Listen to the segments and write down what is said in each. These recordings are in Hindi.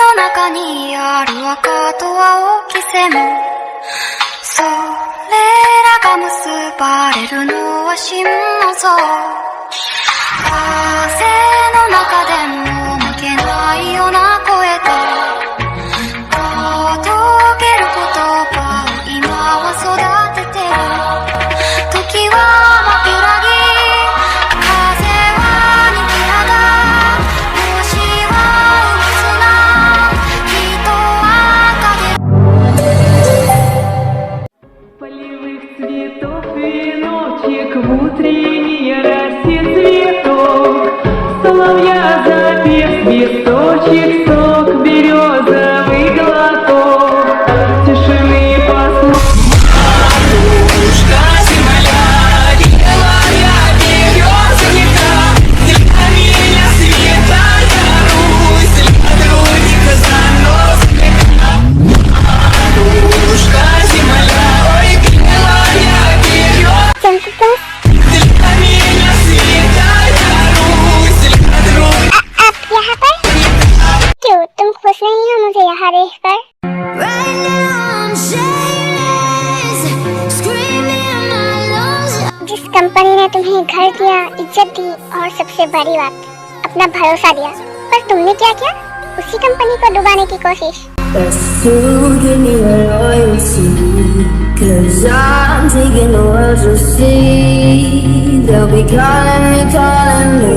の中にある赤と青き線それらが結ばれるのは心の像風の中でも負けないような声で届ける言葉を今は育ててる時は枕木風は逃げ上が星はПолевых цветов веночек в утренней росе цветок соловья запев свисточек сок березовый глоток тишины послушай. Матушка земля белая березовика для меня света даруй для занос матушка земля ой белая березовика для меня света даруй для आप यहाँ पर क्यों? तुम खुश नहीं हो मुझे यहाँ देख कर? जिस कंपनी ने तुम्हें घर दिया, इज्जत दी और सबसे बड़ी बात अपना भरोसा दिया, पर तुमने क्या किया? उसी कंपनी को डुबाने की कोशिश। Give me your loyalty, 'cause I'm taking the world to see. They'll be calling me,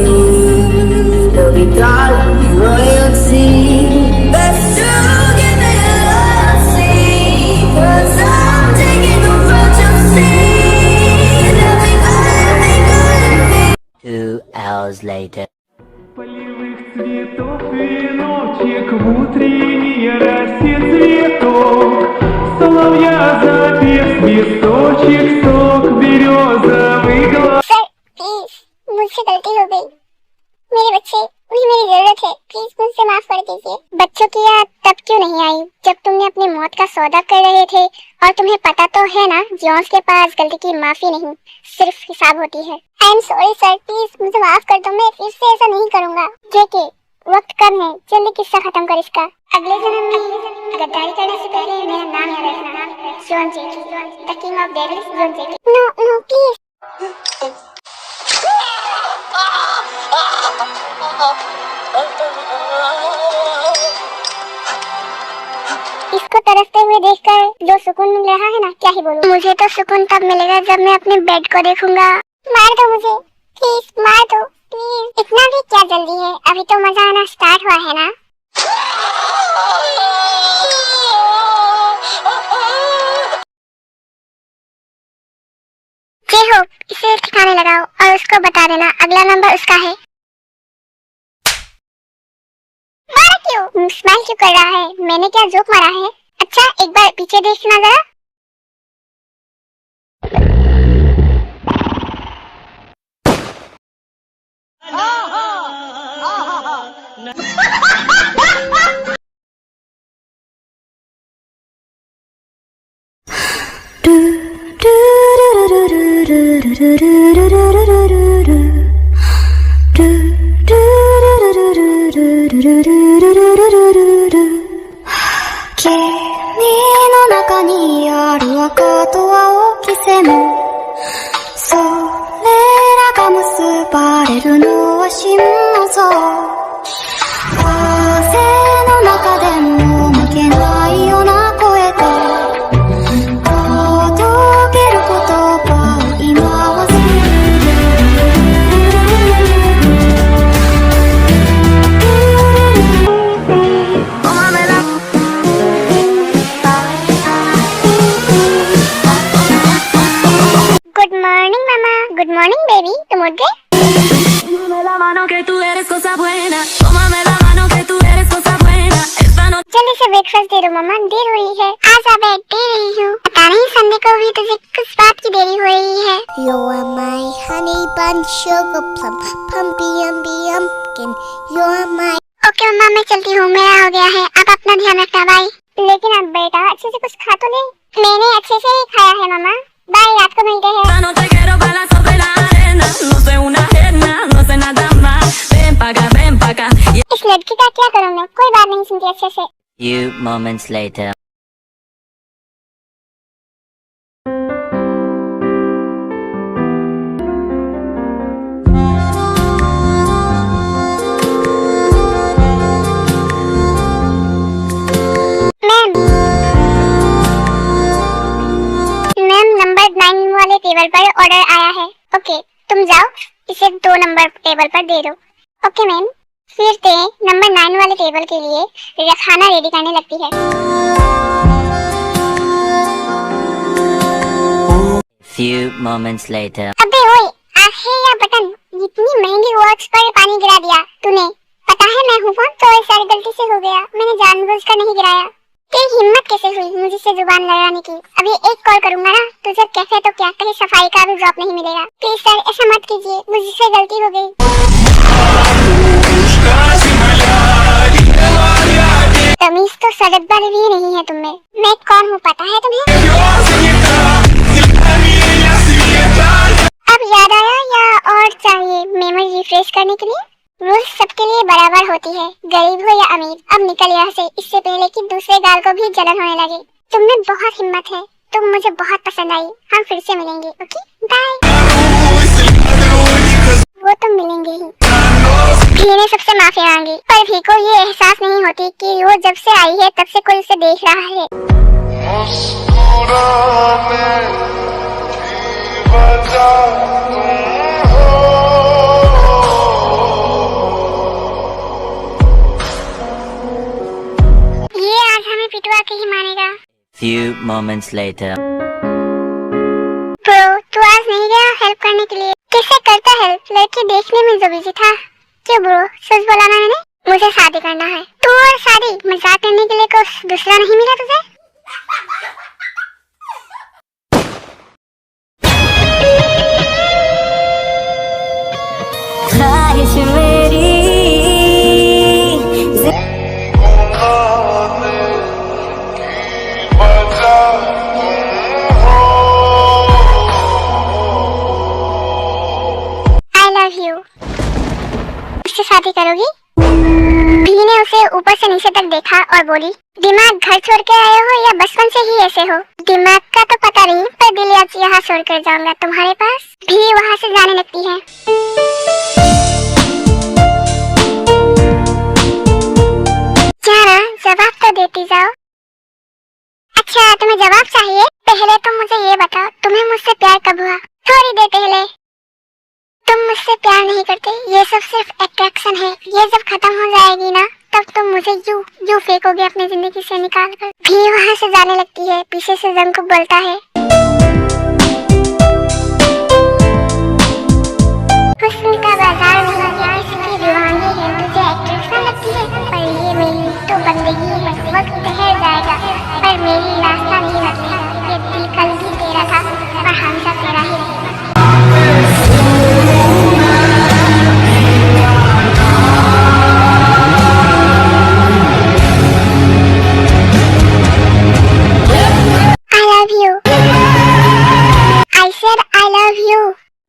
they'll be calling me royalty. Best to give me your loyalty, 'cause I'm taking the world to see. They'll be calling me. 2 hours later. Полевых цветов веночек в утренней росе цветок соловья запев свисточек сок березовый глоток. Sir please मुझसे गलती हो गई, मेरे बच्चे उन्हें मेरी जरूरत है, प्लीज मुझसे माफ कर दीजिए। बच्चों की याद तब क्यों नहीं आई जब तुमने अपनी मौत का सौदा कर रहे थे और तुम्हें पता तो है ना जॉन्स के पास गलती की माफी नहीं सिर्फ हिसाब होती है। I am sorry sir, please मुझे माफ कर दो, मैं फिर से ऐसा नहीं करूँगा। जेके वक्त कम है, जल्दी किस्सा खत्म कर इसका। अगले जन्म में गद्दारी करने से पहले मेरा नाम याद रखना, John Jackie, the king of devils, John Jackie. No no please. इसको तरसते हुए देखकर जो सुकून मिल रहा है ना, क्या ही बोलूं। मुझे तो सुकून तब मिलेगा जब मैं अपने बेड को देखूंगा। मार दो मुझे प्लीज, मार दो प्लीज। इतना भी क्या जल्दी है, अभी तो मजा आना स्टार्ट हुआ है ना। जे हो इसे ठिकाने लगाओ और उसको बता देना अगला नंबर उसका है। मारा क्यों? स्माइल क्यों कर रहा है? मैंने क्या जोक मारा है? अच्छा एक बार पीछे देखना जरा।の中にある赤と青き線それらが結ばれるのは心の像風の中でも負けないような声で届ける言葉を今はगुड मॉर्निंग मामा, गुड मॉर्निंग बेबी, तुम उठ गए? जल्दी से ब्रेकफास्ट दे दो मामा, देर हो रही है। आजा बैठ दे रही हूँ। पता नहीं संडे को भी तुझे किस बात की देरी हो रही है। You are my honey bun sugar plum pumpy umby pumpkin. You are my। Okay mamma मैं चलती हूँ, मेरा हो गया है, आप अपना ध्यान रखना, बाय। लेकिन अब बेटा अच्छे से कुछ खा तो ले। मैंने अच्छे से ही खाया है मामा। बाय, रात को मिलते हैं। No te quiero bailar sobre la arena, no soy una ajena, no sé nada más. Ven pa' acá, ven pa' acá. इस लड़की का क्या करूँ मैं, कोई बात नहीं सुनती अच्छे से। Few moments later. Ma'am number 9 वाले टेबल पर ऑर्डर आया है। ओके, तुम जाओ इसे 2 नंबर टेबल पर दे दो। Okay ma'am. फिर ते नंबर 9 वाले टेबल के लिए खाना रेडी करने लगती है। Few moments later. अबे ओए, आंखें या बटन, इतनी महंगी वॉच पर पानी गिरा दिया तूने। पता है मैं हूँ कौन, तो इस सारी गलती से हो गया, मैंने जानबूझकर नहीं गिराया। तेरी हिम्मत कैसे हुई मुझसे जुबान लड़ाने की। अभी एक कॉल करूंगा ना तो जब कैफे तो क्या कहीं सफाई का भी ड्रॉप नहीं मिलेगा। प्लीज सर ऐसा मत कीजिए, मुझसे गलती हो गई। तमीज तो सड़क भर भी नहीं है तुम्हें। मैं कौन हूँ पता है तुम्हें? अब याद आया या और चाहिए मेमोरी रिफ्रेश करने के लिए? रूल्स सबके लिए बराबर होती है, गरीब हो या अमीर। अब निकल यहाँ से, इससे पहले कि दूसरे गाल को भी जलन होने लगे। तुम में बहुत हिम्मत है, तुम मुझे बहुत पसंद आई। हम फिर से मिलेंगे, ओके बाय। वो तो मिलेंगे ही। भी ने सबसे माफी मांगी, पर भी को ये एहसास नहीं होती कि वो जब से आई है तब से कोई उसे देख रहा है। ये आज हमें पिटवा के ही मानेगा। Few moments later. ब्रो, तू आज नहीं गया हेल्प करने के लिए? कैसे करता हेल्प, लड़की देखने में जो बिजी था। क्यों ब्रो, सच बोला ना मैंने? मुझे शादी करना है। तू और शादी, मजाक करने के लिए कुछ दूसरा नहीं मिला तुझे? ख्वाहिश मेरी I love you। मुझसे शादी करोगी? भी ने उसे ऊपर से नीचे तक देखा और बोली, दिमाग घर छोड़ के आए हो या बचपन से ही ऐसे हो? दिमाग का तो पता नहीं, पर दिल आज यहाँ छोड़ कर जाऊंगा तुम्हारे पास। भी वहाँ से जाने लगती है। जाना, जवाब तो देती जाओ। अच्छा तुम्हें जवाब चाहिए? पहले तुम मुझे ये बताओ, तुम्हें मुझसे प्यार कब हुआ? थोड़ी देर पहले। तुम मुझसे प्यार नहीं करते, ये सब सिर्फ अट्रैक्शन है। ये जब खत्म हो जाएगी ना तब तुम मुझे यूं फेंकोगे अपनी जिंदगी से निकाल कर। भी वहाँ से जाने लगती है। पीछे से जंग बोलता है, हुस्न का बाजार नहीं यार, इसकी दीवानी है। तुझे अट्रैक्शन लगती है, पर ये मेरी तो बंदगी है। वक्त ठहर जाएगा पर मेरी रास्ता नहीं बदलेगा। ये दिल कल भी तेरा था और हमेशा तेरा ही रहेगा।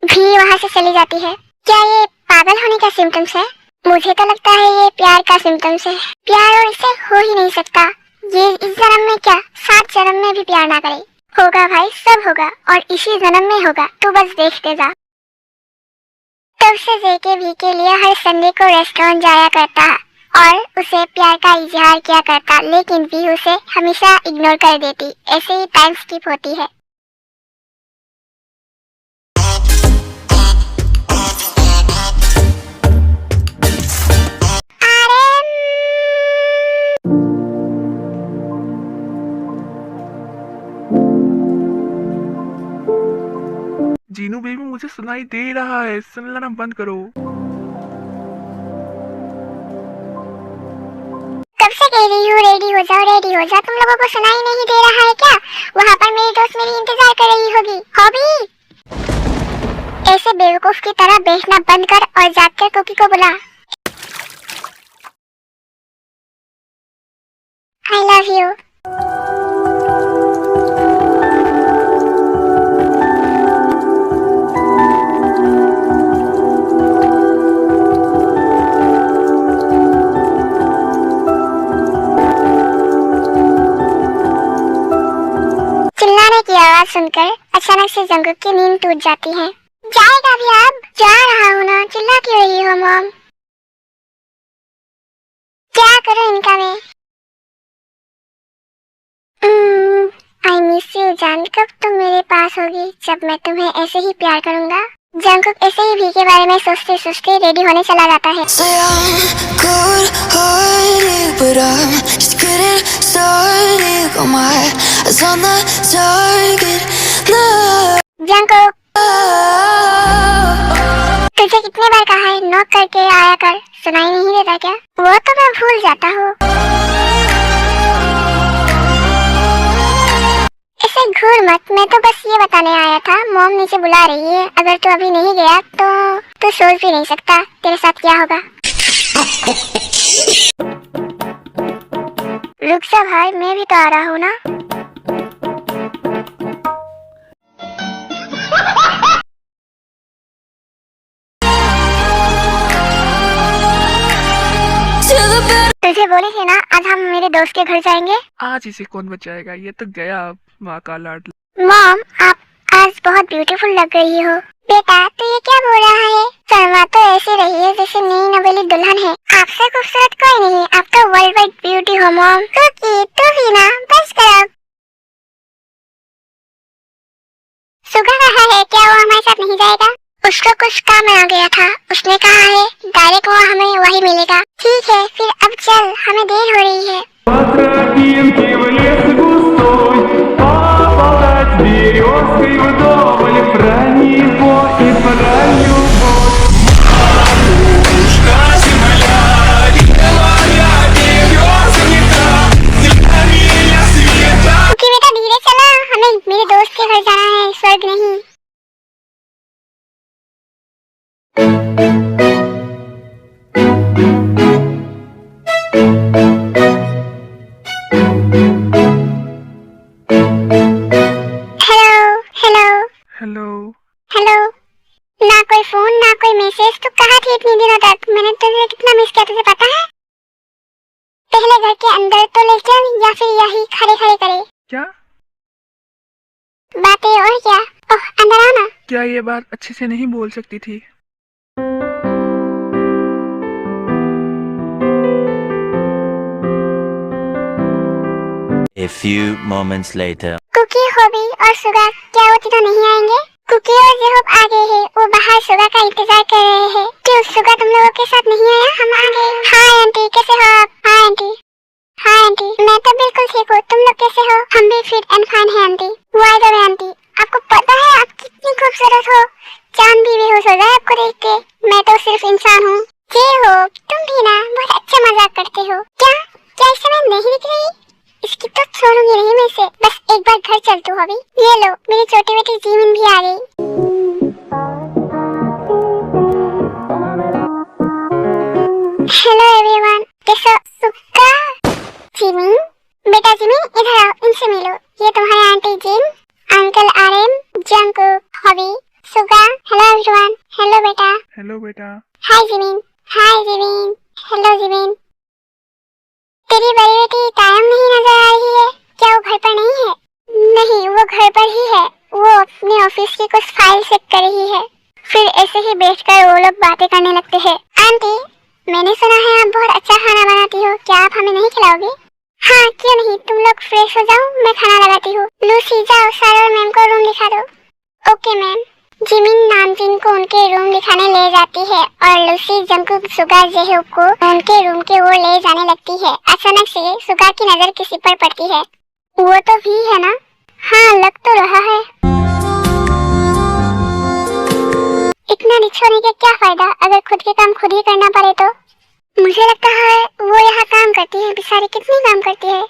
भी वहाँ से चली जाती है। क्या ये पागल होने का सिम्टम्स है? मुझे तो लगता है ये प्यार का सिम्टम्स है। प्यार और इसे हो ही नहीं सकता। ये इस जन्म में क्या 7 जन्म में भी प्यार ना करे। होगा भाई, सब होगा और इसी जन्म में होगा। तू बस देखते जा। तब से जेके भी के लिए हर संडे को रेस्टोरेंट जाया करता और उसे प्यार का इजहार किया करता, लेकिन भी उसे हमेशा इग्नोर कर देती। ऐसे ही टाइम स्किप होती है। जीनू बेबी मुझे सुनाई दे रहा है, सुन लेना बंद करो। कब से कह रही हूँ रेडी हो जाओ, रेडी हो जाओ। तुम लोगों को सुनाई नहीं दे रहा है क्या? वहाँ पर मेरी दोस्त मेरी इंतजार कर रही होगी। हॉबी, ऐसे बेवकूफ की तरह बैठना बंद कर और जाकर कुकी को बुला। I love you। चिल्लाने की आवाज सुनकर अचानक से जंगकुक की नींद टूट जाती है। जाएगा भी अब? जा रहा हूँ ना, चिल्ला क्यों रही हो मॉम? क्या करूँ इनका मैं? आई मिस यू जान, कब तुम मेरे पास होगी जब मैं तुम्हें ऐसे ही प्यार करूंगा। जंगकुक ऐसे ही भी के बारे में सोचते सोचते रेडी होने चला जाता है। Say I'm cold-hearted, but I'm just getting started. Got my eyes on the target. No. Jungkook, तुझे कितने बार कहा है नॉक करके आया कर, सुनाई नहीं देता क्या? वो तो मैं भूल जाता हूँ। ऐसे घूर मत, मैं तो बस ये बताने आया था मॉम नीचे बुला रही है, अगर तू अभी नहीं गया तो तू सोच भी नहीं सकता तेरे साथ क्या होगा। रुक जा भाई, मैं भी तो आ रहा हूँ ना। तुझे बोली थी ना आज हम मेरे दोस्त के घर जाएंगे। आज इसे कौन बचाएगा, ये तो गया अब माँ का लाडला। मॉम, आप आज बहुत ब्यूटीफुल लग रही हो। बेटा तू ये क्या बोल रहा है? शर्मा तो ऐसी रही है जैसे नई नवेली दुल्हन है। आपसे खूबसूरत कोई नहीं, आप तो वर्ल्ड वाइड ब्यूटी हो मॉम। कुकी तू भी ना, बस कर अब। सुगा रहा है क्या वो हमारे साथ नहीं जाएगा? उसको कुछ काम आ गया था, उसने कहा है डायरेक्ट वो हमें वही मिलेगा। ठीक है फिर अब चल, हमें देर हो रही है। По тропинке в лес густой, поболтать березкой вдоволь про него и про любовь. Матушка земля, белая березонька, для меня света. क्योंकि बेटा धीरे चला, हमें मेरे दोस्त के घर जाना है, स्वर्ग नहीं। हेलो। हेलो, ना कोई फोन ना कोई मैसेज, तो कहाँ थी इतने दिनों तक? मैंने तुझे कितना मिस किया तुझे पता है? पहले घर के अंदर तो ले चल या फिर यही खड़े खड़े करे। क्या बातें और क्या? ओह अंदर आना। क्या ये बात अच्छे से नहीं बोल सकती थी? A few moments later. Kookie, Hobi और सुगा क्या वो तीनों नहीं आएंगे? कुकी और जेहोब आ गए हैं, वो बाहर सुगा का इंतजार कर रहे हैं। क्यों सुगा तुम लोगों के साथ नहीं आया? हम आ गए। हाय आंटी, कैसे हो आप? Hi aunty. हाय आंटी, मैं तो बिल्कुल ठीक हूँ, तुम लोग कैसे हो? हम भी फिट एंड फाइन है aunty. Why the way aunty, आपको पता है आप कितनी खूबसूरत हो, चांद भी बेहोश हो जाए आपको देख के। मैं तो सिर्फ इंसान हूँ। जेहोब तुम भी ना बहुत अच्छा मजाक करते हो। क्या इस समय नहीं दिख रही? इसकी तो छोड़ूंगी नहीं मैं इसे। बस एक बार घर चल तू अभी। ये लो, मेरी छोटी बेटी जीमिन भी आ गई। हेलो एवरीवन, कैसे सुक्का? जीमिन, बेटा जीमिन इधर आओ, इनसे मिलो। ये तुम्हारे aunty Jin, uncle RM, Jungkook, Hobi, Suga. Hello everyone. Hello बेटा। हेलो बेटा। Hi Jimin. Hi Jimin. Hello Jimin. तेरी बड़ी बेटी तायम नहीं नजर आ रही है क्या? वो घर पर नहीं है? नहीं, वो घर पर ही है। वो अपने ऑफिस की कुछ फाइल चेक कर रही है। फिर ऐसे ही बैठकर वो लोग बातें करने लगते हैं। आंटी, मैंने सुना है आप बहुत अच्छा खाना बनाती हो, क्या आप हमें नहीं खिलाओगे? हाँ क्यों नहीं, तुम लोग फ्रेश हो जाओ, मैं खाना लगाती हूँ। लूसी जाओ, सर और मैम को रूम दिखा दो। Okay ma'am. जिमिन नामजिन को उनके रूम दिखाने ले जाती है और लूसी जंगकुक, सुगा, जेहोब को उनके रूम के ओर ले जाने लगती है। अचानक से सुगा की नजर किसी पर पड़ती है। वो तो भी है ना? हाँ लग तो रहा है। इतना रिच होने का क्या फायदा अगर खुद के काम खुद ही करना पड़े तो? मुझे लगता है वो यहाँ काम करती है, बेचारी कितनी काम करती है।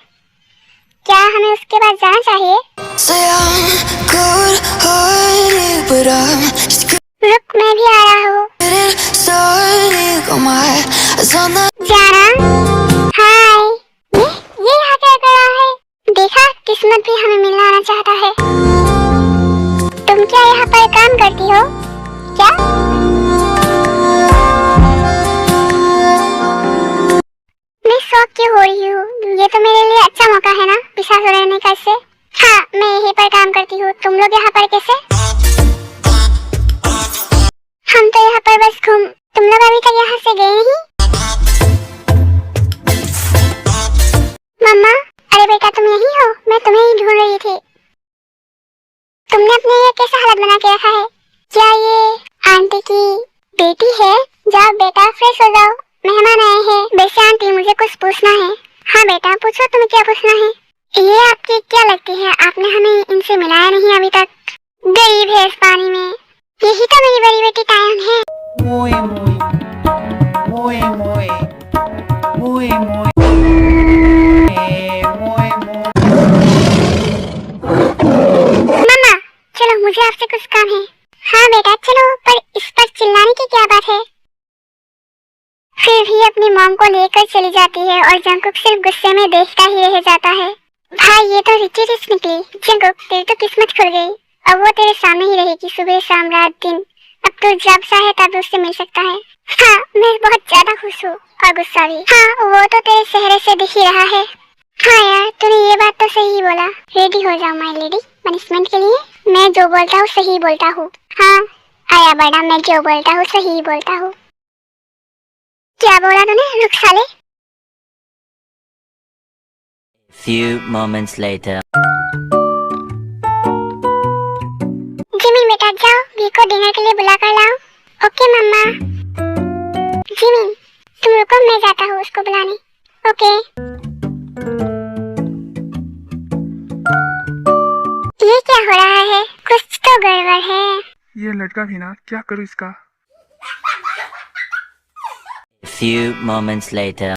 क्या हमें उसके पास जाना चाहिए? रुक, मैं भी आ रहा हूँ। जाना। हाय, ये यहाँ क्या कर रहा है? यहाँ पर काम करती हो क्या? मैं शौक क्यों हो रही हूँ? ये तो मेरे लिए अच्छा मौका है ना पिशाच रहने का इससे। हाँ, मैं यहीं पर काम करती हूँ। तुम लोग यहाँ पर कैसे? हम तो यहाँ पर बस तुम लोग अभी तक यहाँ से गए नहीं? मम्मा, अरे बेटा तुम यही हो? मैं तुम्हें ही ढूंढ रही थी। तुमने अपने ये कैसा हालत बना के रखा है? क्या ये आंटी की बेटी है? जाओ बेटा फ्रेश हो जाओ, मेहमान आए हैं। वैसे आंटी मुझे कुछ पूछना है। हाँ बेटा पूछो, तुम्हें क्या पूछना है? ये आपकी क्या लगती है? आपने हमें इनसे मिलाया नहीं अभी तक। गरीब है इस पानी में। यही तो मेरी बड़ी बेटी टायन है। मम्मा चलो, मुझे आपसे कुछ काम है। हाँ बेटा चलो, पर इस पर चिल्लाने की क्या बात है? फिर भी अपनी मॉम को लेकर चली जाती है और जंकुक सिर्फ गुस्से में देखता ही रह जाता है। भाई ये तो रिची रिच निकली। जंकुक तेरी तो किस्मत खुल गई। अब वो तेरे सामने ही रहेगी सुबह शाम रात दिन। अब तू जब चाहे तब उससे मिल सकता है। हाँ मैं बहुत ज्यादा खुश हूँ और गुस्सा भी। हाँ वो तो तेरे चेहरे से दिख ही रहा है। हाँ यार तूने ये बात तो सही बोला। रेडी हो जाओ माय लेडी पनिशमेंट के लिए। मैं जो बोलता हूँ सही बोलता हूँ। हाँ आया बड़ा, मैं जो बोलता हूँ सही बोलता हूँ। क्या बोला तूने? रुक साले। Few moments later. जिमिन बेटा जाओ, वी को डिनर के लिए बुला कर लाओ। ओके मम्मा। जिमिन तुम रुको, मैं जाता हूँ उसको बुलाने। ओके। ये क्या हो रहा है? कुछ तो गड़बड़ है। ये लड़का भी ना, क्या करूँ इसका? Few moments later.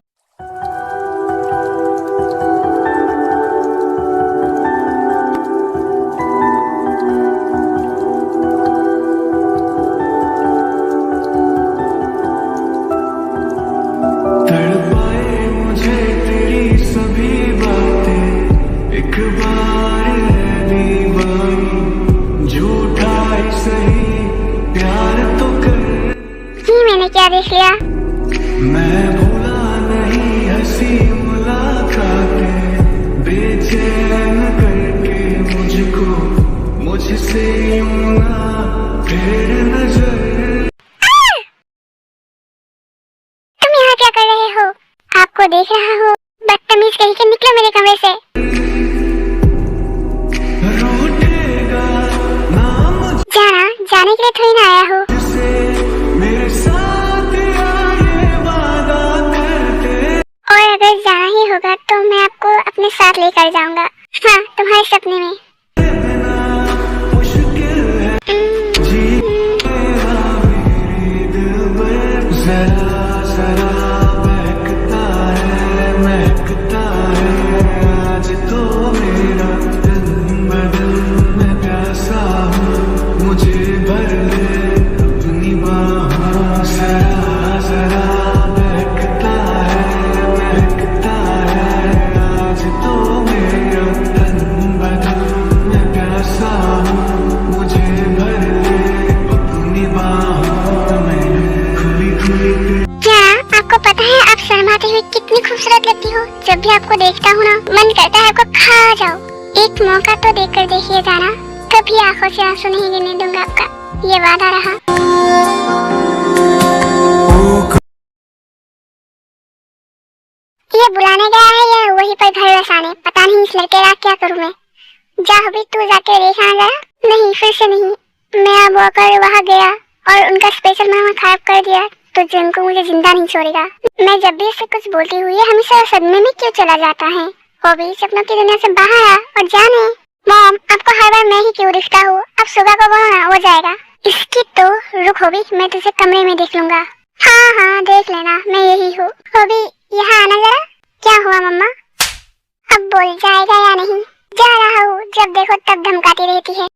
तड़पाए मुझे तेरी सभी बातें, एक बार है दीवानी, झूठा ही सही प्यार तो कर। जी मैंने क्या देख लिया? मैं भूला नहीं हंसी मुलाकातें, बेचैन करके मुझको मुझसे यूं ना फेर नजर। तुम यहाँ क्या कर रहे हो? आपको देख रहा हूँ। बदतमीज कहीं के, निकलो मेरे कमरे से। रूठेगा ना जाना, जाने के लिए थोड़ी ना आया हूँ। मुझसे, मेरे साथ आए वादा करते। और अगर जाना ही होगा तो मैं आपको अपने साथ लेकर जाऊंगा। हाँ तुम्हारे सपने में। मुश्किल है जीना मेरे दिल पर। जरा जरा महकता है आज तो मेरा दिन बदल। मैं प्यासा हूँ, मुझे भर ले अपनी बाहों। जरा जरा महकता है आज तो मेरा दिन बदल। मैं प्यासा हूँ, मुझे भर ले अपनी बाहों में। खुली खुली क्या आपको पता है आप शर्माते हुए कितनी खूबसूरत लगती हो? जब भी आपको देखता हूँ ना मन करता है आपको खा जाओ। एक मौका तो देखकर देखिए जाना, कभी आंखों से आंसू नहीं गिरने दूंगा आपका, ये वादा रहा। ये बुलाने गया है या वहीं पर घर बसाने? पता नहीं इस लड़के का क्या करूँ मैं। जा अभी तू जाके देखा जरा। नहीं फिर से नहीं। मैं अब होकर वहाँ गया और उनका स्पेशल मेहमान खराब कर दिया तो जिनको मुझे जिंदा नहीं छोड़ेगा। मैं जब भी इससे कुछ बोलती हुई हमेशा सदमे में क्यों चला जाता है? वो भी सपनों की दुनिया से बाहर आ और जाने। मॉम आपको हर बार मैं ही क्यों दिखता हूँ? अब सुबह को बोलना हो जाएगा। इसकी तो रुक होगी, मैं तुझे कमरे में देख लूंगा। हाँ हाँ देख लेना, मैं यही हूँ। होगी यहाँ आना जरा। क्या हुआ मम्मा? अब बोल जाएगा या नहीं? जा रहा हूँ, जब देखो तब धमकाती रहती है।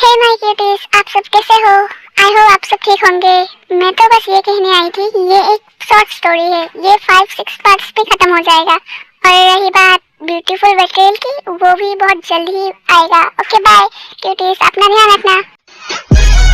हे माय क्यूटीज, आप सब कैसे हो? आई होप आप सब ठीक होंगे। मैं तो बस ये कहने आई थी, ये एक शॉर्ट स्टोरी है, ये 5-6 पार्ट्स पे खत्म हो जाएगा। और रही बात ब्यूटीफुल वेकेल की, वो भी बहुत जल्द ही आएगा। ओके बाय क्यूटीज, अपना ध्यान रखना।